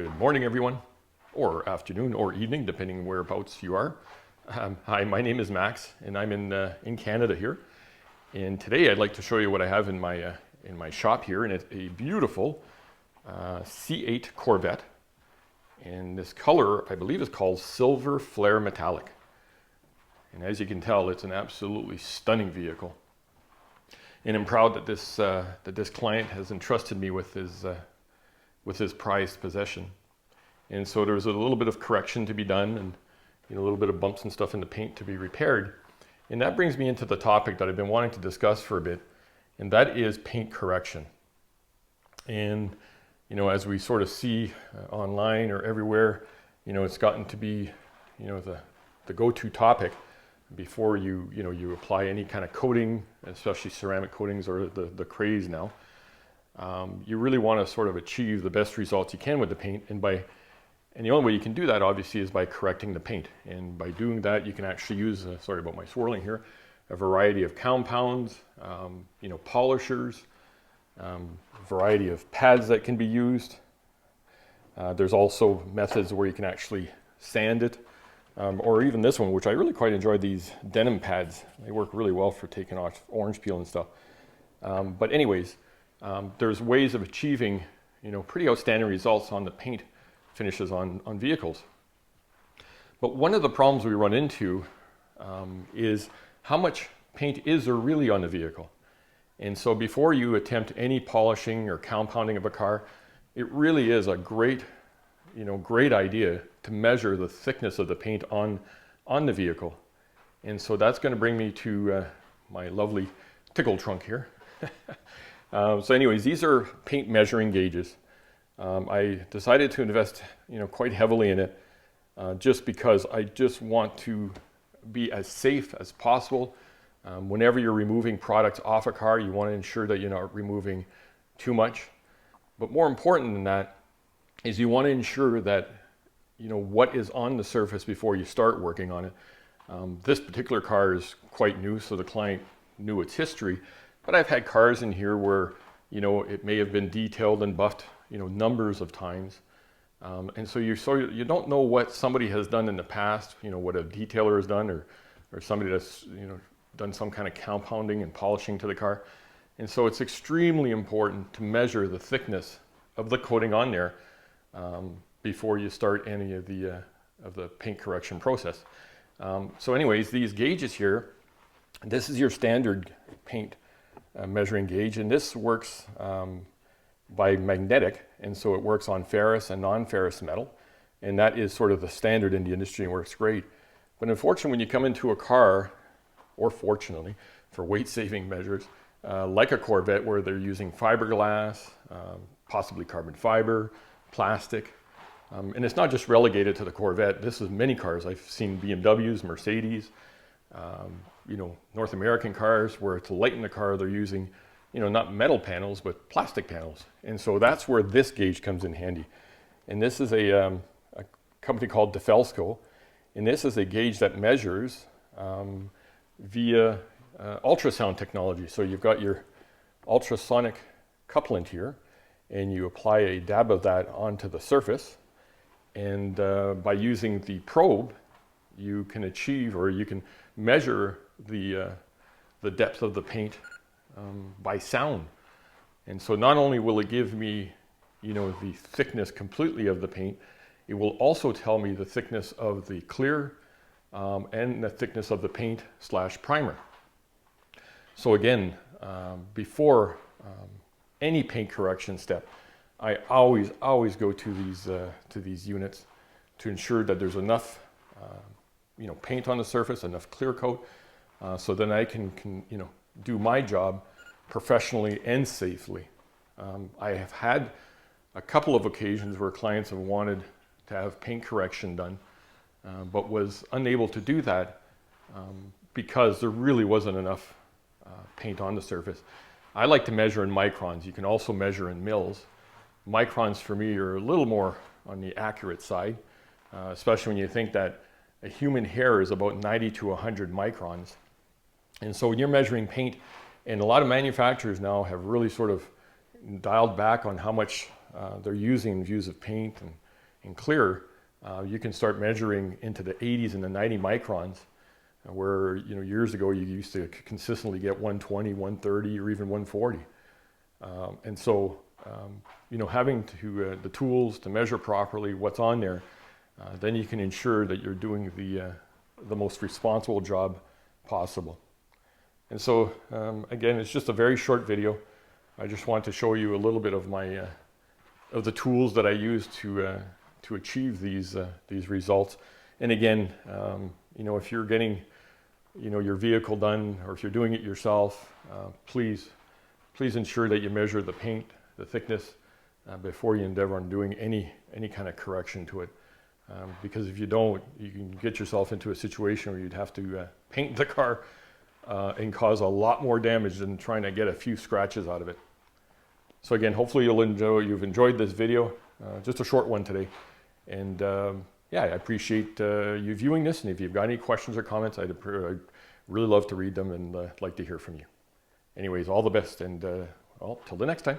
Good morning, everyone, or afternoon, or evening, depending whereabouts you are. Hi, my name is Max, and I'm in Canada here. And today, I'd like to show you what I have in my shop here, and it's a beautiful C8 Corvette. And this color, I believe, is called Silver Flare Metallic. And as you can tell, it's an absolutely stunning vehicle. And I'm proud that this client has entrusted me with his prized possession. And so there's a little bit of correction to be done, and a little bit of bumps and stuff in the paint to be repaired. And that brings me into the topic that I've been wanting to discuss for a bit, and that is paint correction. And as we sort of see online or everywhere, it's gotten to be the go-to topic before you apply any kind of coating, especially ceramic coatings or the craze now. You really want to sort of achieve the best results you can with the paint, and the only way you can do that obviously is by correcting the paint. And by doing that, you can actually use, sorry about my swirling here, a variety of compounds, polishers, variety of pads that can be used. There's also methods where you can actually sand it, or even this one, which I really quite enjoy, these denim pads. They work really well for taking off orange peel and stuff. But anyways, there's ways of achieving, pretty outstanding results on the paint finishes on vehicles. But one of the problems we run into is how much paint is there really on the vehicle. And so before you attempt any polishing or compounding of a car, it really is a great idea to measure the thickness of the paint on the vehicle. And so that's going to bring me to my lovely tickle trunk here. So anyways, these are paint measuring gauges. I decided to invest, quite heavily in it, just because I just want to be as safe as possible. Whenever you're removing products off a car, you want to ensure that you're not removing too much. But more important than that is you want to ensure that, what is on the surface before you start working on it. This particular car is quite new, so the client knew its history. But I've had cars in here where, it may have been detailed and buffed, numbers of times. And so you don't know what somebody has done in the past, what a detailer has done, or somebody that's, done some kind of compounding and polishing to the car. And so it's extremely important to measure the thickness of the coating on there before you start any of the paint correction process. So anyways, these gauges here, this is your standard paint measuring gauge, and this works by magnetic, and so it works on ferrous and non-ferrous metal, and that is sort of the standard in the industry and works great. But unfortunately, when you come into a car, or fortunately for weight-saving measures, like a Corvette where they're using fiberglass, possibly carbon fiber, plastic, and it's not just relegated to the Corvette. This is many cars. I've seen BMWs, Mercedes, North American cars where to lighten the car they're using, not metal panels but plastic panels. And so that's where this gauge comes in handy. And this is a company called DeFelsko, and this is a gauge that measures via ultrasound technology. So you've got your ultrasonic couplant here, and you apply a dab of that onto the surface, and by using the probe you can achieve, or you can measure the depth of the paint by sound. And so not only will it give me the thickness completely of the paint, it will also tell me the thickness of the clear and the thickness of the paint / primer. So again, before any paint correction step, I always go to these units to ensure that there's enough paint on the surface, enough clear coat, so then I can do my job professionally and safely. I have had a couple of occasions where clients have wanted to have paint correction done, but was unable to do that because there really wasn't enough paint on the surface. I like to measure in microns. You can also measure in mils. Microns for me are a little more on the accurate side, especially when you think that a human hair is about 90 to 100 microns. And so when you're measuring paint, and a lot of manufacturers now have really sort of dialed back on how much they're using in views of paint, and and clear, you can start measuring into the 80s and the 90 microns, where years ago you used to consistently get 120, 130, or even 140. And so having the tools to measure properly what's on there, then you can ensure that you're doing the most responsible job possible. And so again, it's just a very short video. I just want to show you a little bit of of the tools that I use to achieve these results. And again, if you're getting your vehicle done, or if you're doing it yourself, please ensure that you measure the paint, the thickness, before you endeavor on doing any kind of correction to it. Because if you don't, you can get yourself into a situation where you'd have to paint the car and cause a lot more damage than trying to get a few scratches out of it. So again, hopefully you've enjoyed this video, just a short one today. And yeah, I appreciate you viewing this. And if you've got any questions or comments, I'd really love to read them and like to hear from you. Anyways, all the best, and well, till the next time.